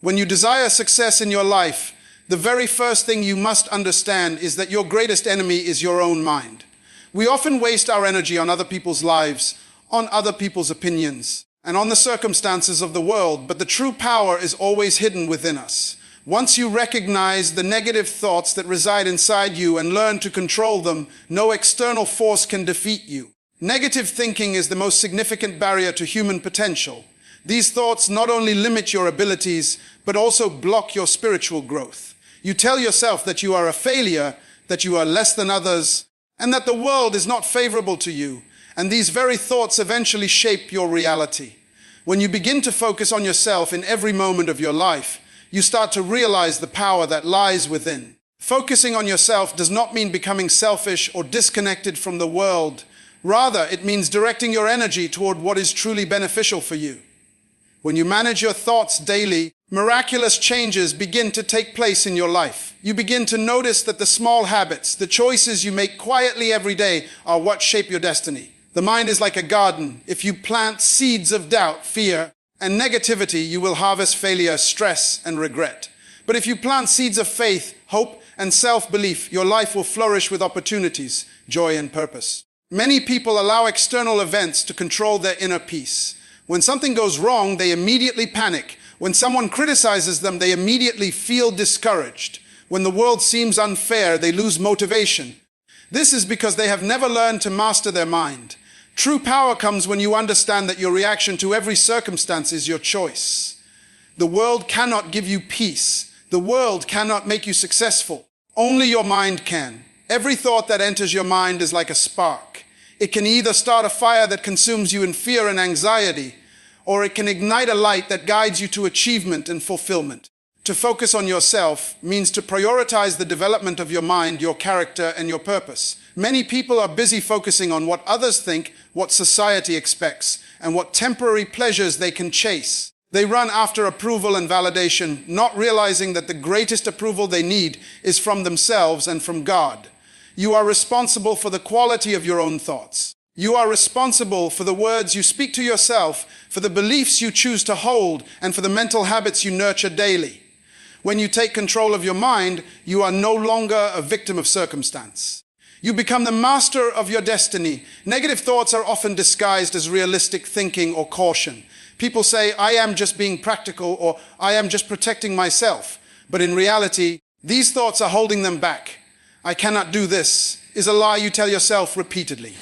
When you desire success in your life, the very first thing you must understand is that your greatest enemy is your own mind. We often waste our energy on other people's lives, on other people's opinions, and on the circumstances of the world, but the true power is always hidden within us. Once you recognize the negative thoughts that reside inside you and learn to control them, no external force can defeat you. Negative thinking is the most significant barrier to human potential. These thoughts not only limit your abilities, but also block your spiritual growth. You tell yourself that you are a failure, that you are less than others, and that the world is not favorable to you. And these very thoughts eventually shape your reality. When you begin to focus on yourself in every moment of your life, you start to realize the power that lies within. Focusing on yourself does not mean becoming selfish or disconnected from the world. Rather, it means directing your energy toward what is truly beneficial for you. When you manage your thoughts daily, miraculous changes begin to take place in your life. You begin to notice that the small habits, the choices you make quietly every day, are what shape your destiny. The mind is like a garden. If you plant seeds of doubt, fear, and negativity, you will harvest failure, stress, and regret. But if you plant seeds of faith, hope, and self-belief, your life will flourish with opportunities, joy, and purpose. Many people allow external events to control their inner peace. When something goes wrong, they immediately panic. When someone criticizes them, they immediately feel discouraged. When the world seems unfair, they lose motivation. This is because they have never learned to master their mind. True power comes when you understand that your reaction to every circumstance is your choice. The world cannot give you peace. The world cannot make you successful. Only your mind can. Every thought that enters your mind is like a spark. It can either start a fire that consumes you in fear and anxiety, or it can ignite a light that guides you to achievement and fulfillment. To focus on yourself means to prioritize the development of your mind, your character, and your purpose. Many people are busy focusing on what others think, what society expects, and what temporary pleasures they can chase. They run after approval and validation, not realizing that the greatest approval they need is from themselves and from God. You are responsible for the quality of your own thoughts. You are responsible for the words you speak to yourself, for the beliefs you choose to hold, and for the mental habits you nurture daily. When you take control of your mind, you are no longer a victim of circumstance. You become the master of your destiny. Negative thoughts are often disguised as realistic thinking or caution. People say, I am just being practical, or I am just protecting myself. But in reality, these thoughts are holding them back. I cannot do this is a lie you tell yourself repeatedly.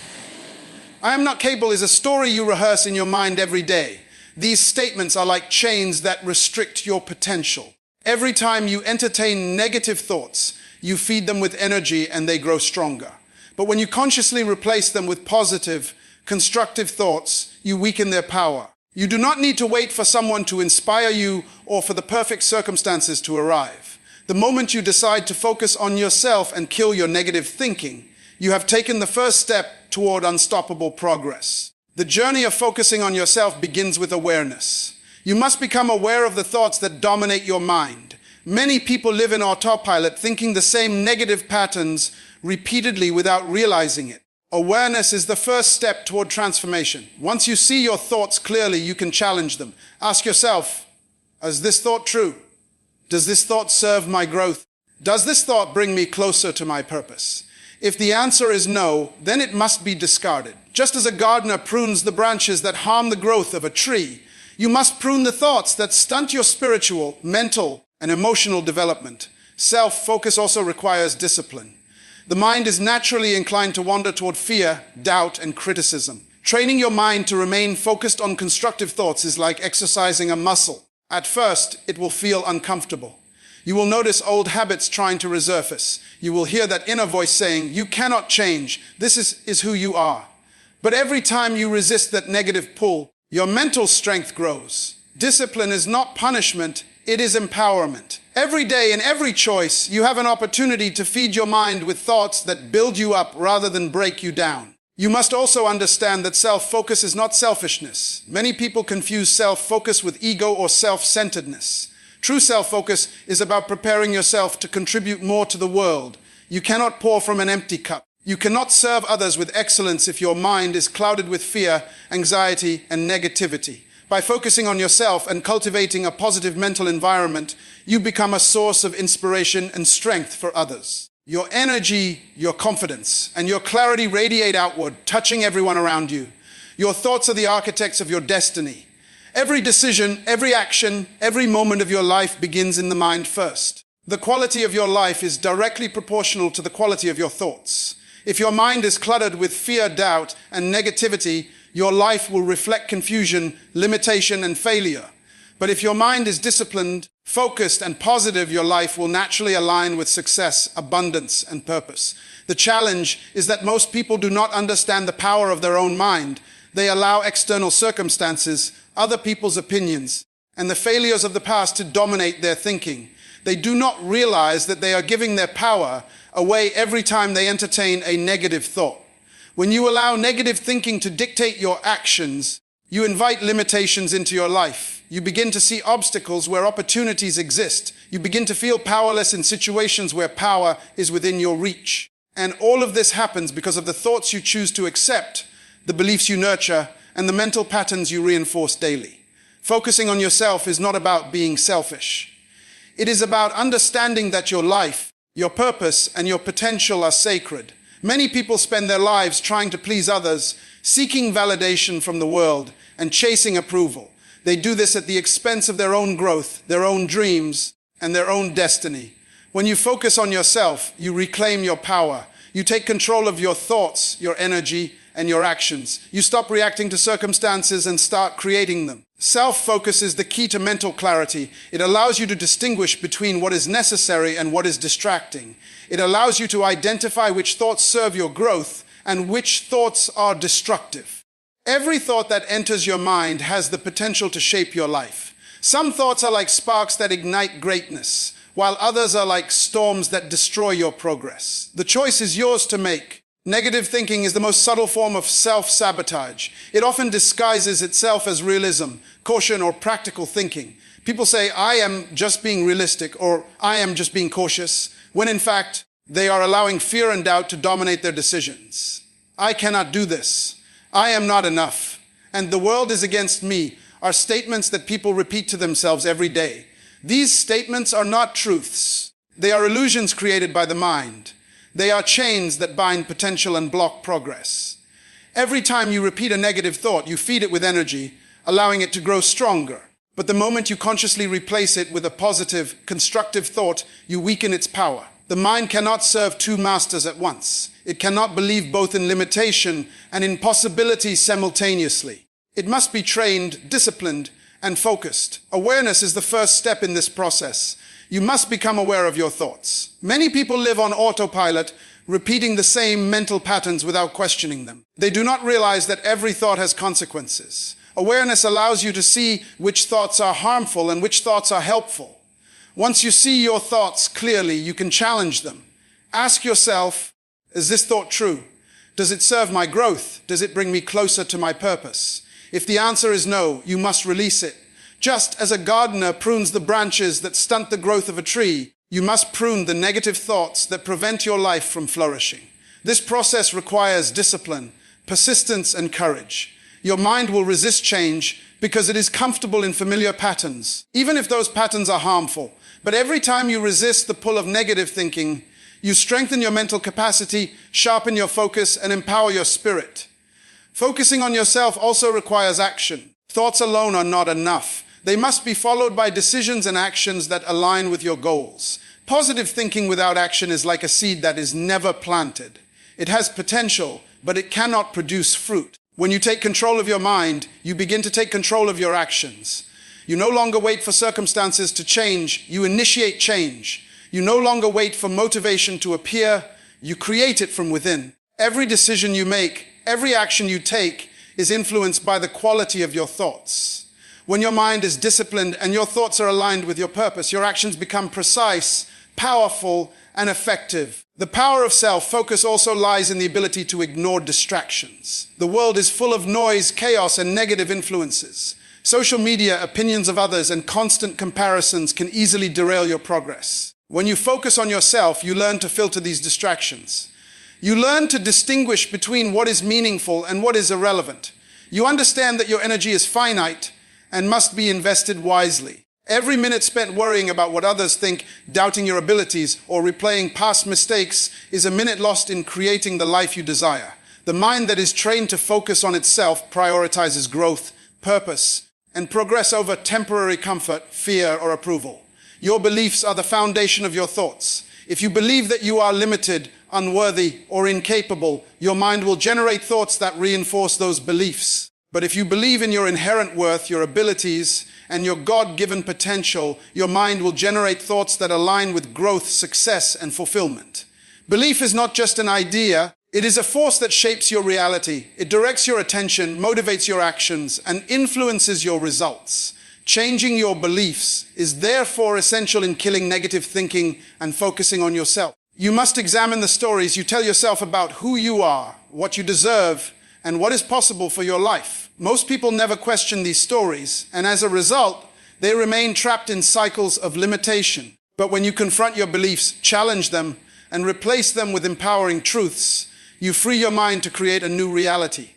I am not capable is a story you rehearse in your mind every day. These statements are like chains that restrict your potential. Every time you entertain negative thoughts, you feed them with energy and they grow stronger. But when you consciously replace them with positive, constructive thoughts, you weaken their power. You do not need to wait for someone to inspire you or for the perfect circumstances to arrive. The moment you decide to focus on yourself and kill your negative thinking, you have taken the first step toward unstoppable progress. The journey of focusing on yourself begins with awareness. You must become aware of the thoughts that dominate your mind. Many people live in autopilot, thinking the same negative patterns repeatedly without realizing it. Awareness is the first step toward transformation. Once you see your thoughts clearly, you can challenge them. Ask yourself, is this thought true? Does this thought serve my growth? Does this thought bring me closer to my purpose? If the answer is no, then it must be discarded. Just as a gardener prunes the branches that harm the growth of a tree, you must prune the thoughts that stunt your spiritual, mental, and emotional development. Self-focus also requires discipline. The mind is naturally inclined to wander toward fear, doubt, and criticism. Training your mind to remain focused on constructive thoughts is like exercising a muscle. At first, it will feel uncomfortable. You will notice old habits trying to resurface. You will hear that inner voice saying, you cannot change. This is who you are. But every time you resist that negative pull, your mental strength grows. Discipline is not punishment, it is empowerment. Every day in every choice, you have an opportunity to feed your mind with thoughts that build you up rather than break you down. You must also understand that self-focus is not selfishness. Many people confuse self-focus with ego or self-centeredness. True self-focus is about preparing yourself to contribute more to the world. You cannot pour from an empty cup. You cannot serve others with excellence if your mind is clouded with fear, anxiety, and negativity. By focusing on yourself and cultivating a positive mental environment, you become a source of inspiration and strength for others. Your energy, your confidence, and your clarity radiate outward, touching everyone around you. Your thoughts are the architects of your destiny. Every decision, every action, every moment of your life begins in the mind first. The quality of your life is directly proportional to the quality of your thoughts. If your mind is cluttered with fear, doubt, and negativity, your life will reflect confusion, limitation, and failure. But if your mind is disciplined, focused, and positive, your life will naturally align with success, abundance, and purpose. The challenge is that most people do not understand the power of their own mind. They allow external circumstances, other people's opinions, and the failures of the past to dominate their thinking. They do not realize that they are giving their power away every time they entertain a negative thought. When you allow negative thinking to dictate your actions, you invite limitations into your life. You begin to see obstacles where opportunities exist. You begin to feel powerless in situations where power is within your reach. And all of this happens because of the thoughts you choose to accept, the beliefs you nurture, and the mental patterns you reinforce daily. Focusing on yourself is not about being selfish. It is about understanding that your life, your purpose, and your potential are sacred. Many people spend their lives trying to please others, seeking validation from the world, and chasing approval. They do this at the expense of their own growth, their own dreams, and their own destiny. When you focus on yourself, you reclaim your power. You take control of your thoughts, your energy, and your actions. You stop reacting to circumstances and start creating them. Self-focus is the key to mental clarity. It allows you to distinguish between what is necessary and what is distracting. It allows you to identify which thoughts serve your growth and which thoughts are destructive. Every thought that enters your mind has the potential to shape your life. Some thoughts are like sparks that ignite greatness, while others are like storms that destroy your progress. The choice is yours to make. Negative thinking is the most subtle form of self-sabotage. It often disguises itself as realism, caution, or practical thinking. People say, I am just being realistic, or I am just being cautious, when in fact, they are allowing fear and doubt to dominate their decisions. I cannot do this. I am not enough. And the world is against me are statements that people repeat to themselves every day. These statements are not truths. They are illusions created by the mind. They are chains that bind potential and block progress. Every time you repeat a negative thought, you feed it with energy, allowing it to grow stronger. But the moment you consciously replace it with a positive, constructive thought, you weaken its power. The mind cannot serve two masters at once. It cannot believe both in limitation and in possibility simultaneously. It must be trained, disciplined, and focused. Awareness is the first step in this process. You must become aware of your thoughts. Many people live on autopilot, repeating the same mental patterns without questioning them. They do not realize that every thought has consequences. Awareness allows you to see which thoughts are harmful and which thoughts are helpful. Once you see your thoughts clearly, you can challenge them. Ask yourself, is this thought true? Does it serve my growth? Does it bring me closer to my purpose? If the answer is no, you must release it. Just as a gardener prunes the branches that stunt the growth of a tree, you must prune the negative thoughts that prevent your life from flourishing. This process requires discipline, persistence, and courage. Your mind will resist change because it is comfortable in familiar patterns, even if those patterns are harmful. But every time you resist the pull of negative thinking, you strengthen your mental capacity, sharpen your focus, and empower your spirit. Focusing on yourself also requires action. Thoughts alone are not enough. They must be followed by decisions and actions that align with your goals. Positive thinking without action is like a seed that is never planted. It has potential, but it cannot produce fruit. When you take control of your mind, you begin to take control of your actions. You no longer wait for circumstances to change, you initiate change. You no longer wait for motivation to appear, you create it from within. Every decision you make, every action you take is influenced by the quality of your thoughts. When your mind is disciplined and your thoughts are aligned with your purpose, your actions become precise, powerful, and effective. The power of self-focus also lies in the ability to ignore distractions. The world is full of noise, chaos, and negative influences. Social media, opinions of others, and constant comparisons can easily derail your progress. When you focus on yourself, you learn to filter these distractions. You learn to distinguish between what is meaningful and what is irrelevant. You understand that your energy is finite and must be invested wisely. Every minute spent worrying about what others think, doubting your abilities, or replaying past mistakes is a minute lost in creating the life you desire. The mind that is trained to focus on itself prioritizes growth, purpose, and progress over temporary comfort, fear, or approval. Your beliefs are the foundation of your thoughts. If you believe that you are limited, unworthy, or incapable, your mind will generate thoughts that reinforce those beliefs. But if you believe in your inherent worth, your abilities, and your God-given potential, your mind will generate thoughts that align with growth, success, and fulfillment. Belief is not just an idea. It is a force that shapes your reality. It directs your attention, motivates your actions, and influences your results. Changing your beliefs is therefore essential in killing negative thinking and focusing on yourself. You must examine the stories you tell yourself about who you are, what you deserve, and what is possible for your life. Most people never question these stories, and as a result, they remain trapped in cycles of limitation. But when you confront your beliefs, challenge them, and replace them with empowering truths, you free your mind to create a new reality.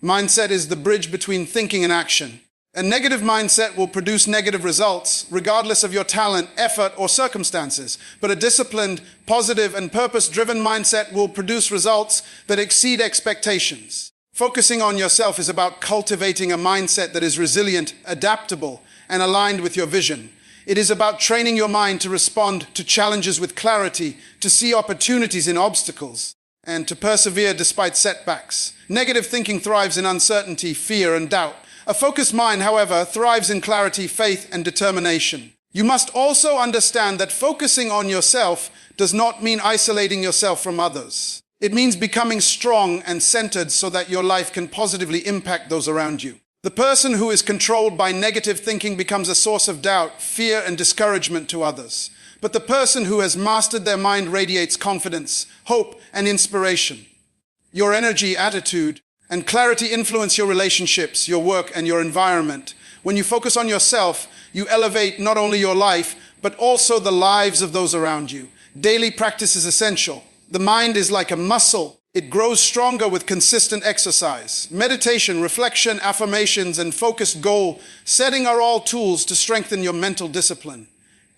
Mindset is the bridge between thinking and action. A negative mindset will produce negative results, regardless of your talent, effort, or circumstances. But a disciplined, positive, and purpose-driven mindset will produce results that exceed expectations. Focusing on yourself is about cultivating a mindset that is resilient, adaptable, and aligned with your vision. It is about training your mind to respond to challenges with clarity, to see opportunities in obstacles, and to persevere despite setbacks. Negative thinking thrives in uncertainty, fear, and doubt. A focused mind, however, thrives in clarity, faith, and determination. You must also understand that focusing on yourself does not mean isolating yourself from others. It means becoming strong and centered so that your life can positively impact those around you. The person who is controlled by negative thinking becomes a source of doubt, fear, and discouragement to others. But the person who has mastered their mind radiates confidence, hope, and inspiration. Your energy, attitude, and clarity influence your relationships, your work, and your environment. When you focus on yourself, you elevate not only your life, but also the lives of those around you. Daily practice is essential. The mind is like a muscle. It grows stronger with consistent exercise. Meditation, reflection, affirmations, and focused goal setting are all tools to strengthen your mental discipline.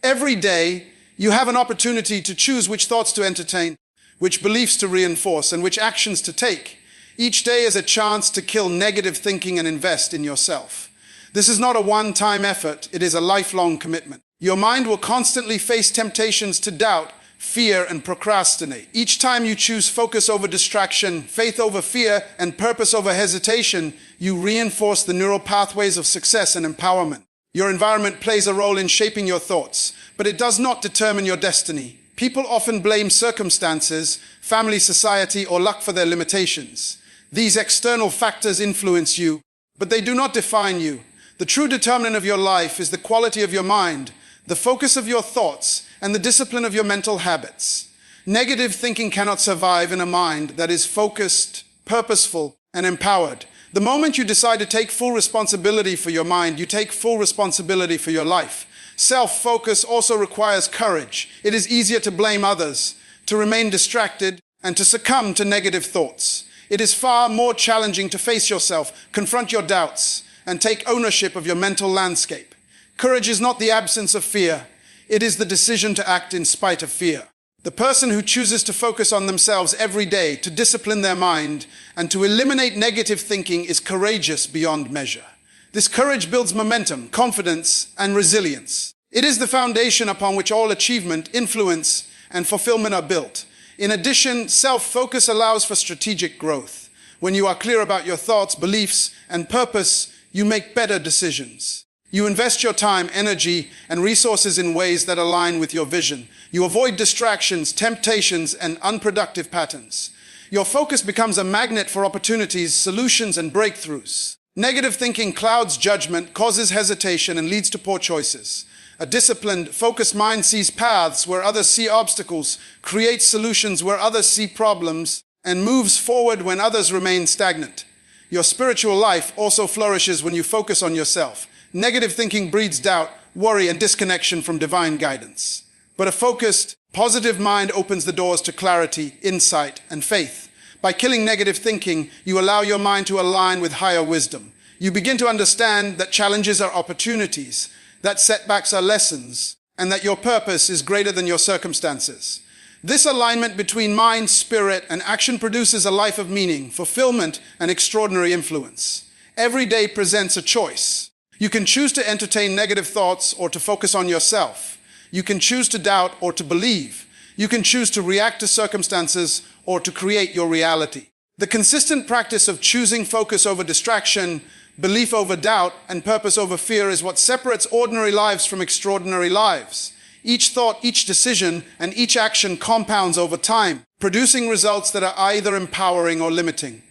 Every day, you have an opportunity to choose which thoughts to entertain, which beliefs to reinforce, and which actions to take. Each day is a chance to kill negative thinking and invest in yourself. This is not a one-time effort, it is a lifelong commitment. Your mind will constantly face temptations to doubt, fear, and procrastinate. Each time you choose focus over distraction, faith over fear, and purpose over hesitation, you reinforce the neural pathways of success and empowerment. Your environment plays a role in shaping your thoughts, but it does not determine your destiny. People often blame circumstances, family, society, or luck for their limitations. These external factors influence you, but they do not define you. The true determinant of your life is the quality of your mind, the focus of your thoughts, and the discipline of your mental habits. Negative thinking cannot survive in a mind that is focused, purposeful, and empowered. The moment you decide to take full responsibility for your mind, you take full responsibility for your life. Self-focus also requires courage. It is easier to blame others, to remain distracted, and to succumb to negative thoughts. It is far more challenging to face yourself, confront your doubts, and take ownership of your mental landscape. Courage is not the absence of fear. It is the decision to act in spite of fear. The person who chooses to focus on themselves every day, to discipline their mind, and to eliminate negative thinking is courageous beyond measure. This courage builds momentum, confidence, and resilience. It is the foundation upon which all achievement, influence, and fulfillment are built. In addition, self-focus allows for strategic growth. When you are clear about your thoughts, beliefs, and purpose, you make better decisions. You invest your time, energy, and resources in ways that align with your vision. You avoid distractions, temptations, and unproductive patterns. Your focus becomes a magnet for opportunities, solutions, and breakthroughs. Negative thinking clouds judgment, causes hesitation, and leads to poor choices. A disciplined, focused mind sees paths where others see obstacles, creates solutions where others see problems, and moves forward when others remain stagnant. Your spiritual life also flourishes when you focus on yourself. Negative thinking breeds doubt, worry, and disconnection from divine guidance. But a focused, positive mind opens the doors to clarity, insight, and faith. By killing negative thinking, you allow your mind to align with higher wisdom. You begin to understand that challenges are opportunities, that setbacks are lessons, and that your purpose is greater than your circumstances. This alignment between mind, spirit, and action produces a life of meaning, fulfillment, and extraordinary influence. Every day presents a choice. You can choose to entertain negative thoughts or to focus on yourself. You can choose to doubt or to believe. You can choose to react to circumstances or to create your reality. The consistent practice of choosing focus over distraction, belief over doubt, and purpose over fear is what separates ordinary lives from extraordinary lives. Each thought, each decision, and each action compounds over time, producing results that are either empowering or limiting.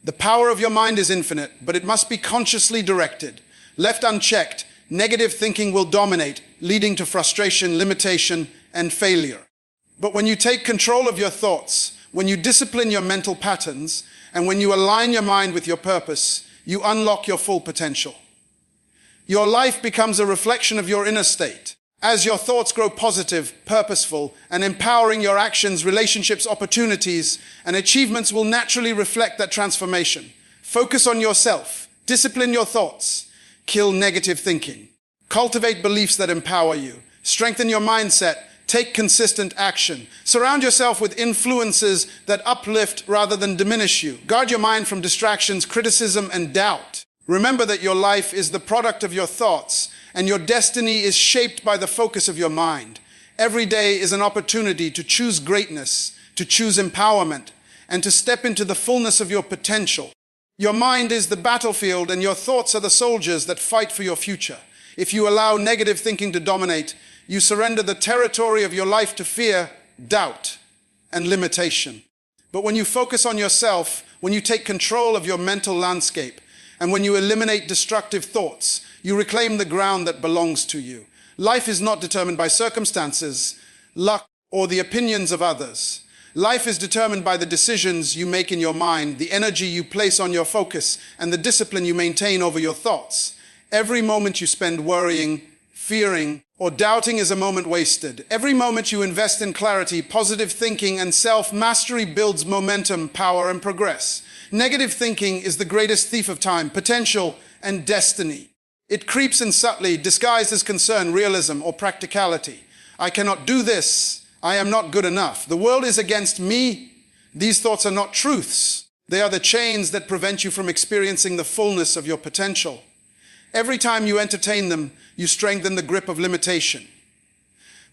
The power of your mind is infinite, but it must be consciously directed. Left unchecked, negative thinking will dominate, leading to frustration, limitation, and failure. But when you take control of your thoughts, when you discipline your mental patterns, and when you align your mind with your purpose, you unlock your full potential. Your life becomes a reflection of your inner state. As your thoughts grow positive, purposeful, and empowering, your actions, relationships, opportunities, and achievements will naturally reflect that transformation. Focus on yourself. Discipline your thoughts. Kill negative thinking. Cultivate beliefs that empower you. Strengthen your mindset. Take consistent action. Surround yourself with influences that uplift rather than diminish you. Guard your mind from distractions, criticism, and doubt. Remember that your life is the product of your thoughts, and your destiny is shaped by the focus of your mind. Every day is an opportunity to choose greatness, to choose empowerment, and to step into the fullness of your potential. Your mind is the battlefield, and your thoughts are the soldiers that fight for your future. If you allow negative thinking to dominate, you surrender the territory of your life to fear, doubt, and limitation. But when you focus on yourself, when you take control of your mental landscape, and when you eliminate destructive thoughts, you reclaim the ground that belongs to you. Life is not determined by circumstances, luck, or the opinions of others. Life is determined by the decisions you make in your mind, the energy you place on your focus, and the discipline you maintain over your thoughts. Every moment you spend worrying, fearing, or doubting is a moment wasted. Every moment you invest in clarity, positive thinking, and self-mastery builds momentum, power, and progress. Negative thinking is the greatest thief of time, potential, and destiny. It creeps in subtly, disguised as concern, realism, or practicality. I cannot do this. I am not good enough. The world is against me. These thoughts are not truths. They are the chains that prevent you from experiencing the fullness of your potential. Every time you entertain them, you strengthen the grip of limitation.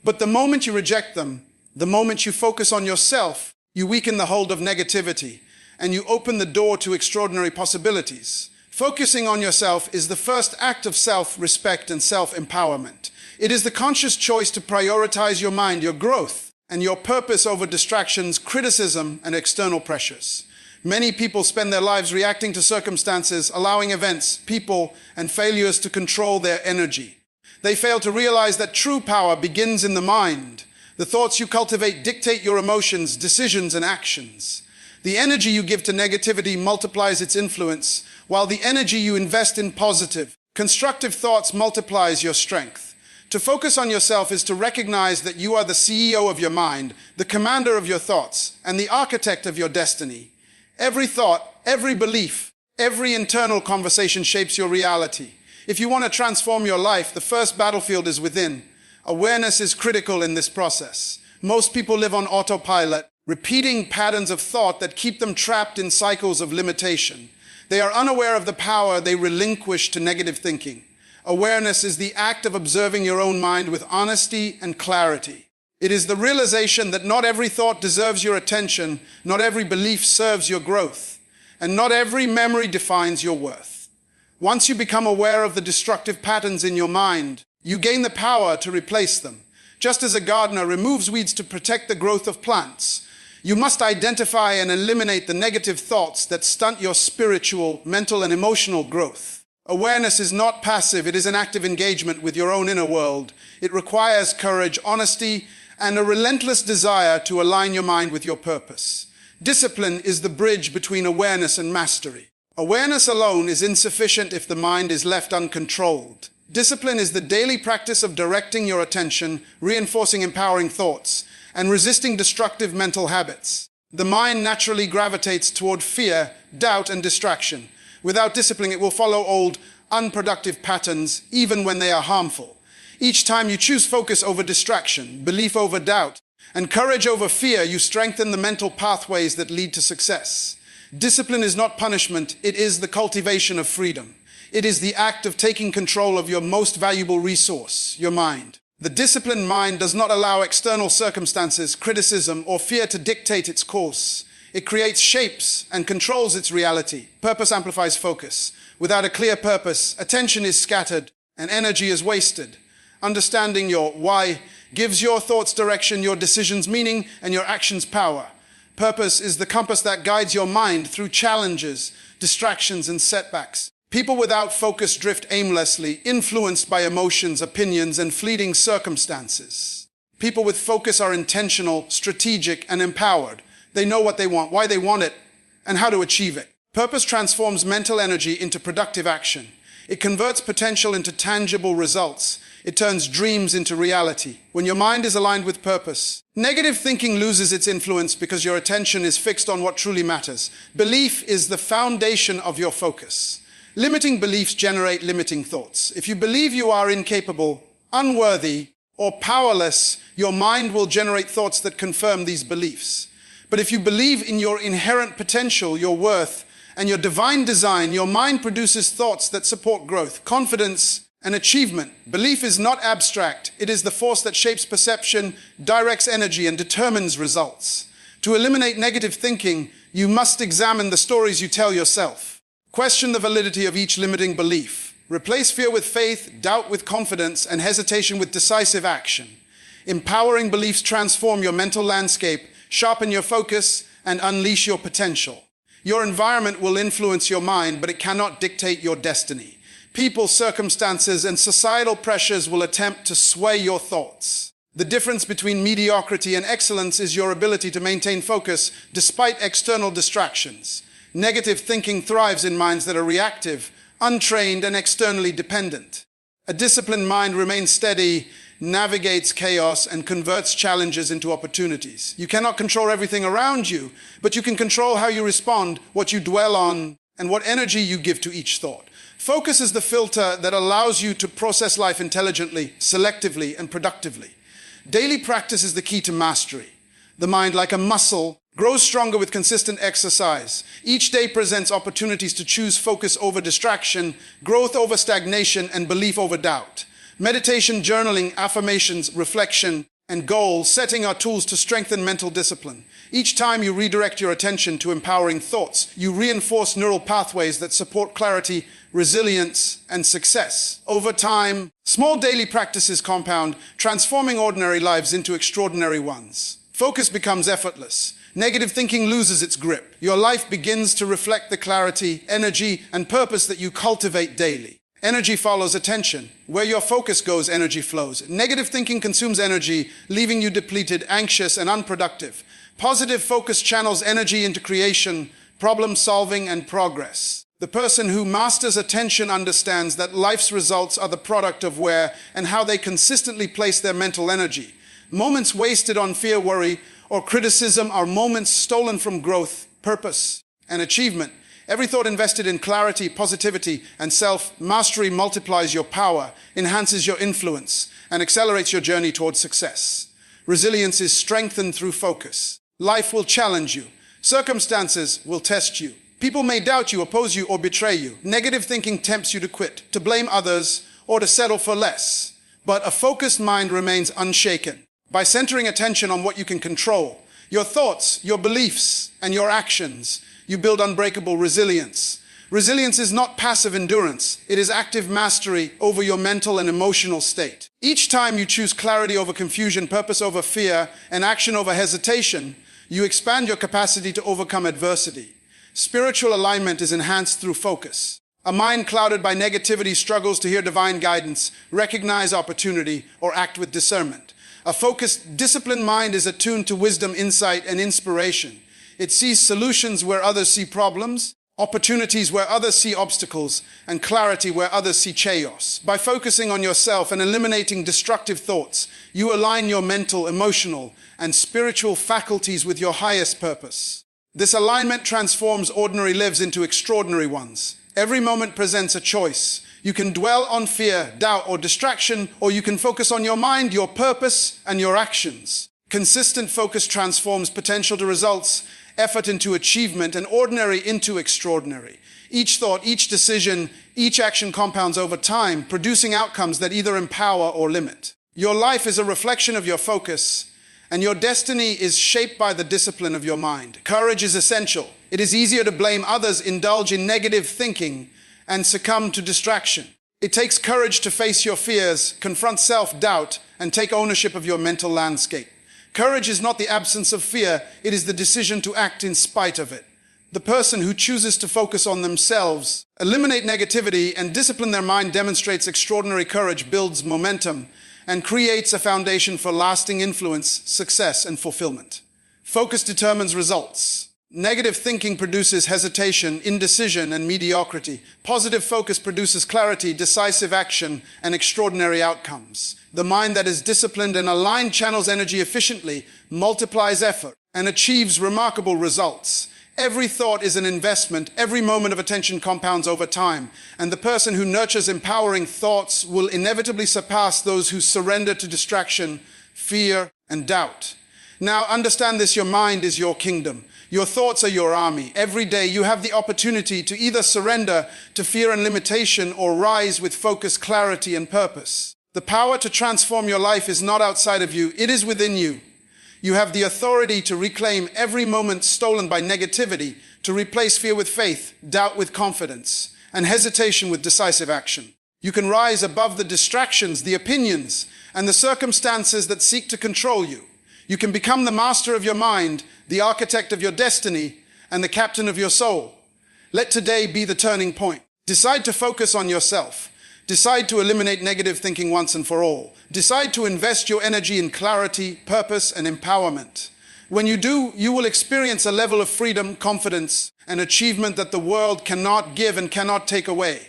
But the moment you reject them, the moment you focus on yourself, you weaken the hold of negativity, and you open the door to extraordinary possibilities. Focusing on yourself is the first act of self-respect and self-empowerment. It is the conscious choice to prioritize your mind, your growth, and your purpose over distractions, criticism, and external pressures. Many people spend their lives reacting to circumstances, allowing events, people, and failures to control their energy. They fail to realize that true power begins in the mind. The thoughts you cultivate dictate your emotions, decisions, and actions. The energy you give to negativity multiplies its influence, while the energy you invest in positive, constructive thoughts multiplies your strength. To focus on yourself is to recognize that you are the CEO of your mind, the commander of your thoughts, and the architect of your destiny. Every thought, every belief, every internal conversation shapes your reality. If you want to transform your life, the first battlefield is within. Awareness is critical in this process. Most people live on autopilot, repeating patterns of thought that keep them trapped in cycles of limitation. They are unaware of the power they relinquish to negative thinking. Awareness is the act of observing your own mind with honesty and clarity. It is the realization that not every thought deserves your attention, not every belief serves your growth, and not every memory defines your worth. Once you become aware of the destructive patterns in your mind, you gain the power to replace them. Just as a gardener removes weeds to protect the growth of plants, you must identify and eliminate the negative thoughts that stunt your spiritual, mental, and emotional growth. Awareness is not passive, it is an active engagement with your own inner world. It requires courage, honesty, and a relentless desire to align your mind with your purpose. Discipline is the bridge between awareness and mastery. Awareness alone is insufficient if the mind is left uncontrolled. Discipline is the daily practice of directing your attention, reinforcing empowering thoughts, and resisting destructive mental habits. The mind naturally gravitates toward fear, doubt, and distraction. Without discipline, it will follow old, unproductive patterns, even when they are harmful. Each time you choose focus over distraction, belief over doubt, and courage over fear, you strengthen the mental pathways that lead to success. Discipline is not punishment, it is the cultivation of freedom. It is the act of taking control of your most valuable resource, your mind. The disciplined mind does not allow external circumstances, criticism, or fear to dictate its course. It creates shapes and controls its reality. Purpose amplifies focus. Without a clear purpose, attention is scattered and energy is wasted. Understanding your why gives your thoughts direction, your decisions meaning, and your actions power. Purpose is the compass that guides your mind through challenges, distractions, and setbacks. People without focus drift aimlessly, influenced by emotions, opinions, and fleeting circumstances. People with focus are intentional, strategic, and empowered. They know what they want, why they want it, and how to achieve it. Purpose transforms mental energy into productive action. It converts potential into tangible results. It turns dreams into reality. When your mind is aligned with purpose, negative thinking loses its influence because your attention is fixed on what truly matters. Belief is the foundation of your focus. Limiting beliefs generate limiting thoughts. If you believe you are incapable, unworthy, or powerless, your mind will generate thoughts that confirm these beliefs. But if you believe in your inherent potential, your worth, and your divine design, your mind produces thoughts that support growth, confidence, and achievement. Belief is not abstract. It is the force that shapes perception, directs energy, and determines results. To eliminate negative thinking, you must examine the stories you tell yourself. Question the validity of each limiting belief. Replace fear with faith, doubt with confidence, and hesitation with decisive action. Empowering beliefs transform your mental landscape, sharpen your focus, and unleash your potential. Your environment will influence your mind, but it cannot dictate your destiny. People, circumstances, and societal pressures will attempt to sway your thoughts. The difference between mediocrity and excellence is your ability to maintain focus despite external distractions. Negative thinking thrives in minds that are reactive, untrained, and externally dependent. A disciplined mind remains steady, navigates chaos, and converts challenges into opportunities. You cannot control everything around you, but you can control how you respond, what you dwell on, and what energy you give to each thought. Focus is the filter that allows you to process life intelligently, selectively, and productively. Daily practice is the key to mastery. The mind, like a muscle, grows stronger with consistent exercise. Each day presents opportunities to choose focus over distraction, growth over stagnation, and belief over doubt. Meditation, journaling, affirmations, reflection, and goal setting are tools to strengthen mental discipline. Each time you redirect your attention to empowering thoughts, you reinforce neural pathways that support clarity, resilience, and success. Over time, small daily practices compound, transforming ordinary lives into extraordinary ones. Focus becomes effortless. Negative thinking loses its grip. Your life begins to reflect the clarity, energy, and purpose that you cultivate daily. Energy follows attention. Where your focus goes, energy flows. Negative thinking consumes energy, leaving you depleted, anxious, and unproductive. Positive focus channels energy into creation, problem solving, and progress. The person who masters attention understands that life's results are the product of where and how they consistently place their mental energy. Moments wasted on fear, worry, or criticism are moments stolen from growth, purpose, and achievement. Every thought invested in clarity, positivity, and self-mastery multiplies your power, enhances your influence, and accelerates your journey towards success. Resilience is strengthened through focus. Life will challenge you. Circumstances will test you. People may doubt you, oppose you, or betray you. Negative thinking tempts you to quit, to blame others, or to settle for less. But a focused mind remains unshaken. By centering attention on what you can control, your thoughts, your beliefs, and your actions, you build unbreakable resilience. Resilience is not passive endurance. It is active mastery over your mental and emotional state. Each time you choose clarity over confusion, purpose over fear, and action over hesitation, you expand your capacity to overcome adversity. Spiritual alignment is enhanced through focus. A mind clouded by negativity struggles to hear divine guidance, recognize opportunity, or act with discernment. A focused, disciplined mind is attuned to wisdom, insight, and inspiration. It sees solutions where others see problems, opportunities where others see obstacles, and clarity where others see chaos. By focusing on yourself and eliminating destructive thoughts, you align your mental, emotional, and spiritual faculties with your highest purpose. This alignment transforms ordinary lives into extraordinary ones. Every moment presents a choice. You can dwell on fear, doubt, or distraction, or you can focus on your mind, your purpose, and your actions. Consistent focus transforms potential to results, effort into achievement, and ordinary into extraordinary. Each thought, each decision, each action compounds over time, producing outcomes that either empower or limit. Your life is a reflection of your focus, and your destiny is shaped by the discipline of your mind. Courage is essential. It is easier to blame others, indulge in negative thinking, and succumb to distraction. It takes courage to face your fears, confront self-doubt, and take ownership of your mental landscape. Courage is not the absence of fear, it is the decision to act in spite of it. The person who chooses to focus on themselves, eliminate negativity, and discipline their mind demonstrates extraordinary courage, builds momentum, and creates a foundation for lasting influence, success, and fulfillment. Focus determines results. Negative thinking produces hesitation, indecision, and mediocrity. Positive focus produces clarity, decisive action, and extraordinary outcomes. The mind that is disciplined and aligned channels energy efficiently, multiplies effort, and achieves remarkable results. Every thought is an investment. Every moment of attention compounds over time. And the person who nurtures empowering thoughts will inevitably surpass those who surrender to distraction, fear, and doubt. Now understand this, your mind is your kingdom. Your thoughts are your army. Every day you have the opportunity to either surrender to fear and limitation or rise with focus, clarity, and purpose. The power to transform your life is not outside of you, it is within you. You have the authority to reclaim every moment stolen by negativity, to replace fear with faith, doubt with confidence, and hesitation with decisive action. You can rise above the distractions, the opinions, and the circumstances that seek to control you. You can become the master of your mind, the architect of your destiny, and the captain of your soul. Let today be the turning point. Decide to focus on yourself. Decide to eliminate negative thinking once and for all. Decide to invest your energy in clarity, purpose, and empowerment. When you do, you will experience a level of freedom, confidence, and achievement that the world cannot give and cannot take away.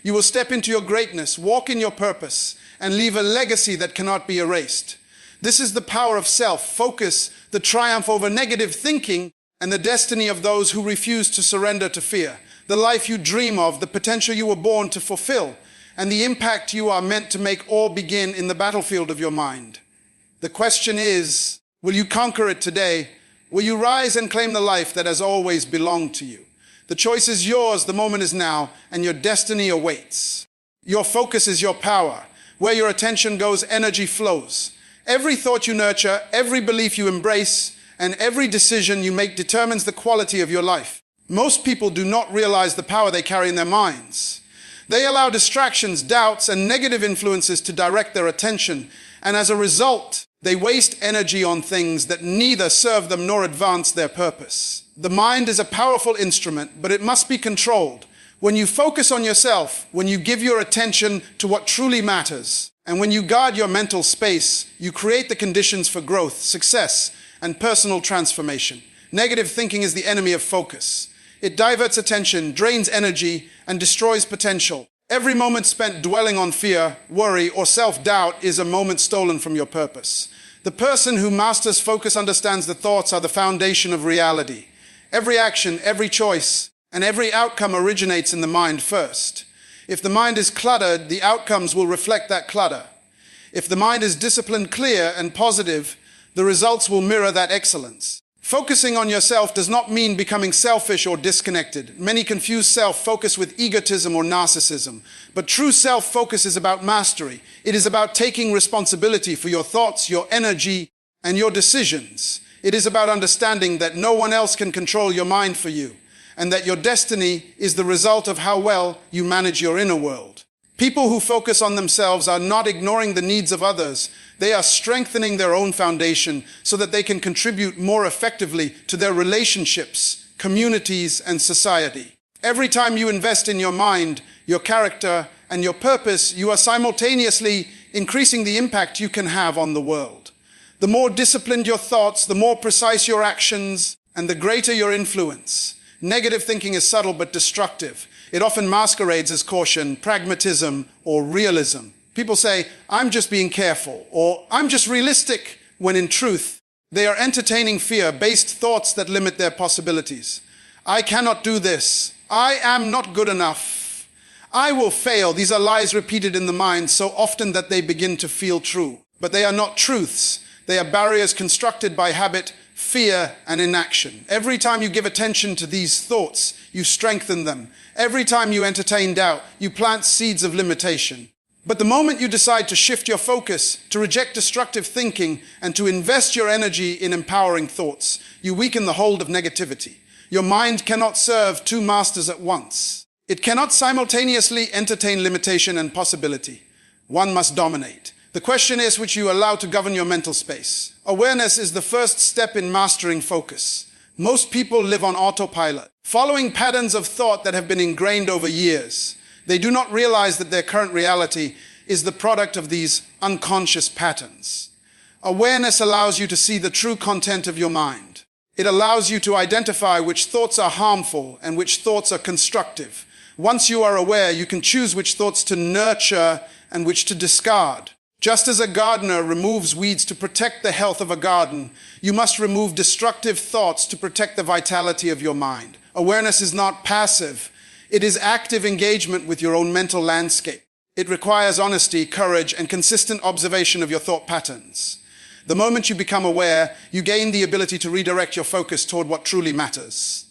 You will step into your greatness, walk in your purpose, and leave a legacy that cannot be erased. This is the power of self-focus, the triumph over negative thinking, and the destiny of those who refuse to surrender to fear. The life you dream of, the potential you were born to fulfill, and the impact you are meant to make all begin in the battlefield of your mind. The question is, will you conquer it today? Will you rise and claim the life that has always belonged to you? The choice is yours, the moment is now, and your destiny awaits. Your focus is your power. Where your attention goes, energy flows. Every thought you nurture, every belief you embrace, and every decision you make determines the quality of your life. Most people do not realize the power they carry in their minds. They allow distractions, doubts, and negative influences to direct their attention, and as a result, they waste energy on things that neither serve them nor advance their purpose. The mind is a powerful instrument, but it must be controlled. When you focus on yourself, when you give your attention to what truly matters, and when you guard your mental space, you create the conditions for growth, success, and personal transformation. Negative thinking is the enemy of focus. It diverts attention, drains energy, and destroys potential. Every moment spent dwelling on fear, worry, or self-doubt is a moment stolen from your purpose. The person who masters focus understands the thoughts are the foundation of reality. Every action, every choice, and every outcome originates in the mind first. If the mind is cluttered, the outcomes will reflect that clutter. If the mind is disciplined, clear, and positive, the results will mirror that excellence. Focusing on yourself does not mean becoming selfish or disconnected. Many confuse self-focus with egotism or narcissism. But true self-focus is about mastery. It is about taking responsibility for your thoughts, your energy, and your decisions. It is about understanding that no one else can control your mind for you, and that your destiny is the result of how well you manage your inner world. People who focus on themselves are not ignoring the needs of others. They are strengthening their own foundation so that they can contribute more effectively to their relationships, communities, and society. Every time you invest in your mind, your character, and your purpose, you are simultaneously increasing the impact you can have on the world. The more disciplined your thoughts, the more precise your actions, and the greater your influence. Negative thinking is subtle but destructive. It often masquerades as caution, pragmatism, or realism. People say, I'm just being careful, or I'm just realistic, when in truth, they are entertaining fear-based thoughts that limit their possibilities. I cannot do this. I am not good enough. I will fail. These are lies repeated in the mind so often that they begin to feel true. But they are not truths. They are barriers constructed by habit, fear, and inaction. Every time you give attention to these thoughts, you strengthen them. Every time you entertain doubt, you plant seeds of limitation. But the moment you decide to shift your focus, to reject destructive thinking, and to invest your energy in empowering thoughts, you weaken the hold of negativity. Your mind cannot serve two masters at once. It cannot simultaneously entertain limitation and possibility. One must dominate. The question is which you allow to govern your mental space. Awareness is the first step in mastering focus. Most people live on autopilot, following patterns of thought that have been ingrained over years. They do not realize that their current reality is the product of these unconscious patterns. Awareness allows you to see the true content of your mind. It allows you to identify which thoughts are harmful and which thoughts are constructive. Once you are aware, you can choose which thoughts to nurture and which to discard. Just as a gardener removes weeds to protect the health of a garden, you must remove destructive thoughts to protect the vitality of your mind. Awareness is not passive. It is active engagement with your own mental landscape. It requires honesty, courage, and consistent observation of your thought patterns. The moment you become aware, you gain the ability to redirect your focus toward what truly matters.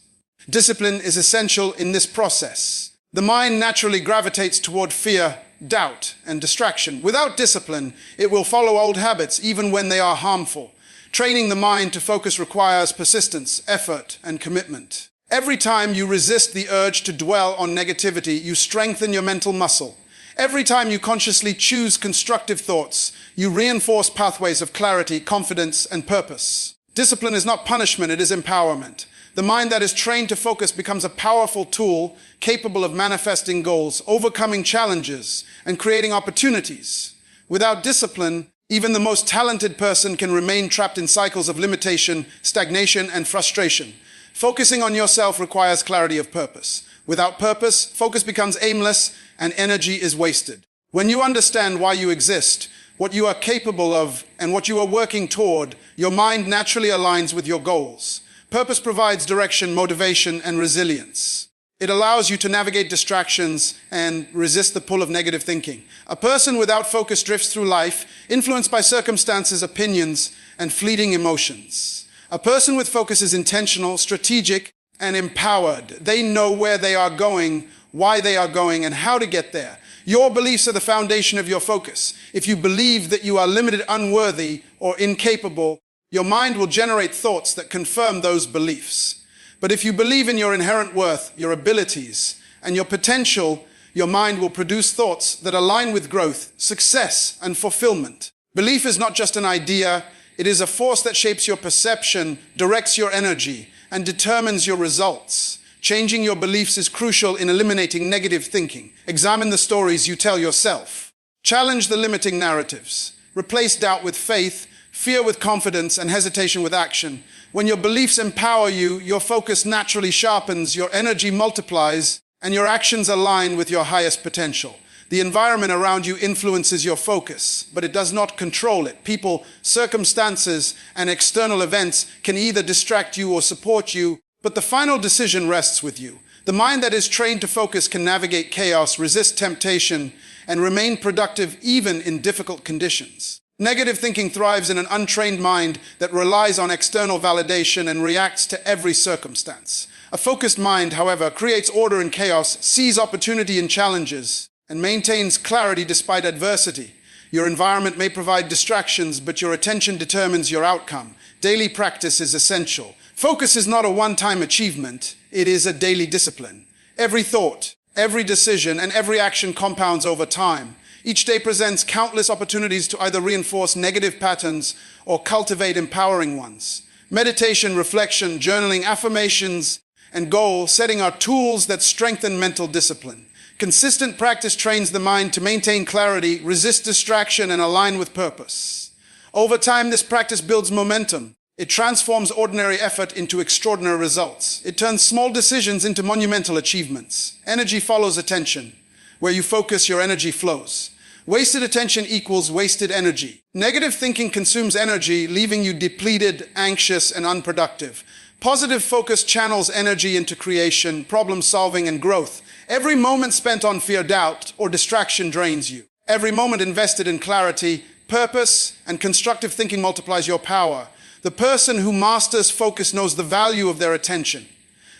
Discipline is essential in this process. The mind naturally gravitates toward fear, doubt, and distraction. Without discipline, it will follow old habits even when they are harmful. Training the mind to focus requires persistence, effort, and commitment. Every time you resist the urge to dwell on negativity, you strengthen your mental muscle. Every time you consciously choose constructive thoughts, you reinforce pathways of clarity, confidence, and purpose. Discipline is not punishment, it is empowerment. The mind that is trained to focus becomes a powerful tool capable of manifesting goals, overcoming challenges, and creating opportunities. Without discipline, even the most talented person can remain trapped in cycles of limitation, stagnation, and frustration. Focusing on yourself requires clarity of purpose. Without purpose, focus becomes aimless and energy is wasted. When you understand why you exist, what you are capable of, and what you are working toward, your mind naturally aligns with your goals. Purpose provides direction, motivation, and resilience. It allows you to navigate distractions and resist the pull of negative thinking. A person without focus drifts through life, influenced by circumstances, opinions, and fleeting emotions. A person with focus is intentional, strategic, and empowered. They know where they are going, why they are going, and how to get there. Your beliefs are the foundation of your focus. If you believe that you are limited, unworthy, or incapable, your mind will generate thoughts that confirm those beliefs. But if you believe in your inherent worth, your abilities, and your potential, your mind will produce thoughts that align with growth, success, and fulfillment. Belief is not just an idea, it is a force that shapes your perception, directs your energy, and determines your results. Changing your beliefs is crucial in eliminating negative thinking. Examine the stories you tell yourself. Challenge the limiting narratives. Replace doubt with faith, fear with confidence, and hesitation with action. When your beliefs empower you, your focus naturally sharpens, your energy multiplies, and your actions align with your highest potential. The environment around you influences your focus, but it does not control it. People, circumstances, and external events can either distract you or support you, but the final decision rests with you. The mind that is trained to focus can navigate chaos, resist temptation, and remain productive even in difficult conditions. Negative thinking thrives in an untrained mind that relies on external validation and reacts to every circumstance. A focused mind, however, creates order in chaos, sees opportunity in challenges, and maintains clarity despite adversity. Your environment may provide distractions, but your attention determines your outcome. Daily practice is essential. Focus is not a one-time achievement, it is a daily discipline. Every thought, every decision, and every action compounds over time. Each day presents countless opportunities to either reinforce negative patterns or cultivate empowering ones. Meditation, reflection, journaling, affirmations, and goal setting are tools that strengthen mental discipline. Consistent practice trains the mind to maintain clarity, resist distraction, and align with purpose. Over time, this practice builds momentum. It transforms ordinary effort into extraordinary results. It turns small decisions into monumental achievements. Energy follows attention. Where you focus, your energy flows. Wasted attention equals wasted energy. Negative thinking consumes energy, leaving you depleted, anxious, and unproductive. Positive focus channels energy into creation, problem solving, and growth. Every moment spent on fear, doubt, or distraction drains you. Every moment invested in clarity, purpose, and constructive thinking multiplies your power. The person who masters focus knows the value of their attention.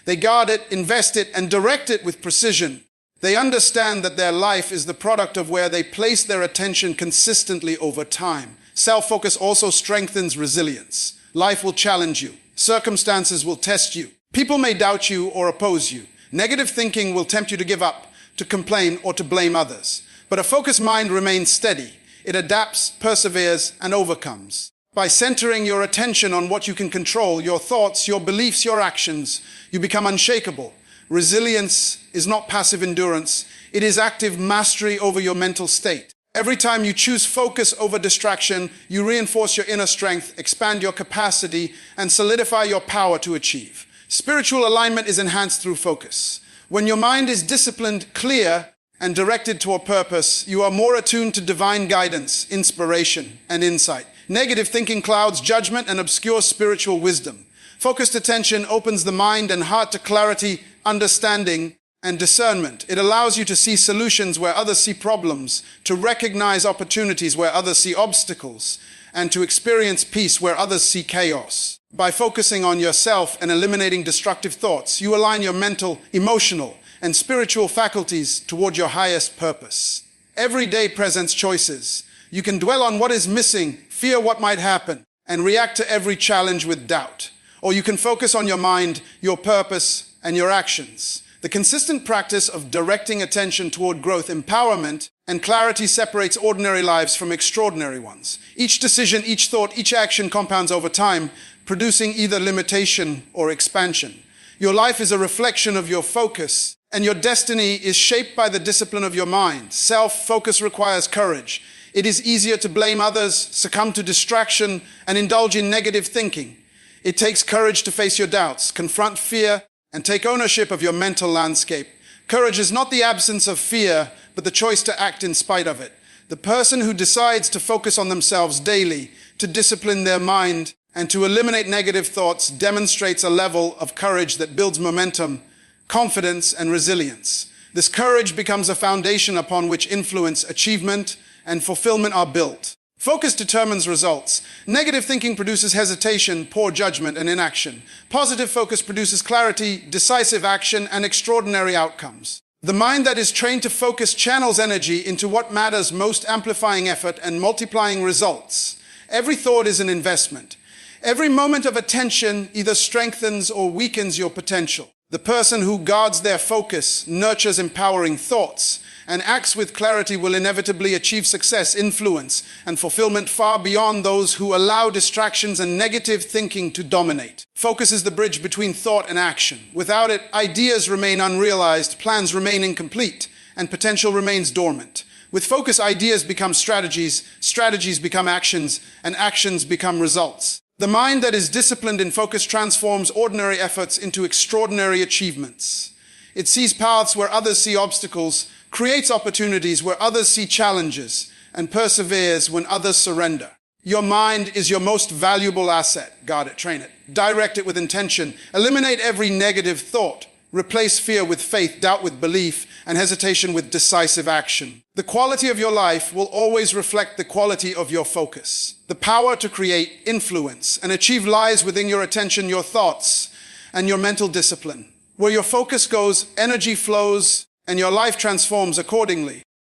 They guard it, invest it, and direct it with precision. They understand that their life is the product of where they place their attention consistently over time. Self-focus also strengthens resilience. Life will challenge you. Circumstances will test you. People may doubt you or oppose you. Negative thinking will tempt you to give up, to complain, or to blame others. But a focused mind remains steady. It adapts, perseveres, and overcomes. By centering your attention on what you can control, your thoughts, your beliefs, your actions, you become unshakable. Resilience is not passive endurance. It is active mastery over your mental state. Every time you choose focus over distraction, you reinforce your inner strength, expand your capacity, and solidify your power to achieve. Spiritual alignment is enhanced through focus. When your mind is disciplined, clear, and directed toward purpose, you are more attuned to divine guidance, inspiration, and insight. Negative thinking clouds judgment and obscures spiritual wisdom. Focused attention opens the mind and heart to clarity, understanding, and discernment. It allows you to see solutions where others see problems, to recognize opportunities where others see obstacles, and to experience peace where others see chaos. By focusing on yourself and eliminating destructive thoughts, you align your mental, emotional, and spiritual faculties toward your highest purpose. Every day presents choices. You can dwell on what is missing, fear what might happen, and react to every challenge with doubt. Or you can focus on your mind, your purpose, and your actions. The consistent practice of directing attention toward growth, empowerment, and clarity separates ordinary lives from extraordinary ones. Each decision, each thought, each action compounds over time, producing either limitation or expansion. Your life is a reflection of your focus, and your destiny is shaped by the discipline of your mind. Self-focus requires courage. It is easier to blame others, succumb to distraction, and indulge in negative thinking. It takes courage to face your doubts, confront fear, and take ownership of your mental landscape. Courage is not the absence of fear, but the choice to act in spite of it. The person who decides to focus on themselves daily, to discipline their mind, and to eliminate negative thoughts demonstrates a level of courage that builds momentum, confidence, and resilience. This courage becomes a foundation upon which influence, achievement, and fulfillment are built. Focus determines results. Negative thinking produces hesitation, poor judgment, and inaction. Positive focus produces clarity, decisive action, and extraordinary outcomes. The mind that is trained to focus channels energy into what matters most, amplifying effort and multiplying results. Every thought is an investment. Every moment of attention either strengthens or weakens your potential. The person who guards their focus, nurtures empowering thoughts, and acts with clarity will inevitably achieve success, influence, and fulfillment far beyond those who allow distractions and negative thinking to dominate. Focus is the bridge between thought and action. Without it, ideas remain unrealized, plans remain incomplete, and potential remains dormant. With focus, ideas become strategies, strategies become actions, and actions become results. The mind that is disciplined in focus transforms ordinary efforts into extraordinary achievements. It sees paths where others see obstacles, creates opportunities where others see challenges, and perseveres when others surrender. Your mind is your most valuable asset. Guard it, train it. Direct it with intention. Eliminate every negative thought. Replace fear with faith, doubt with belief, and hesitation with decisive action. The quality of your life will always reflect the quality of your focus. The power to create, influence, and achieve lies within your attention, your thoughts, and your mental discipline. Where your focus goes, energy flows, and your life transforms accordingly.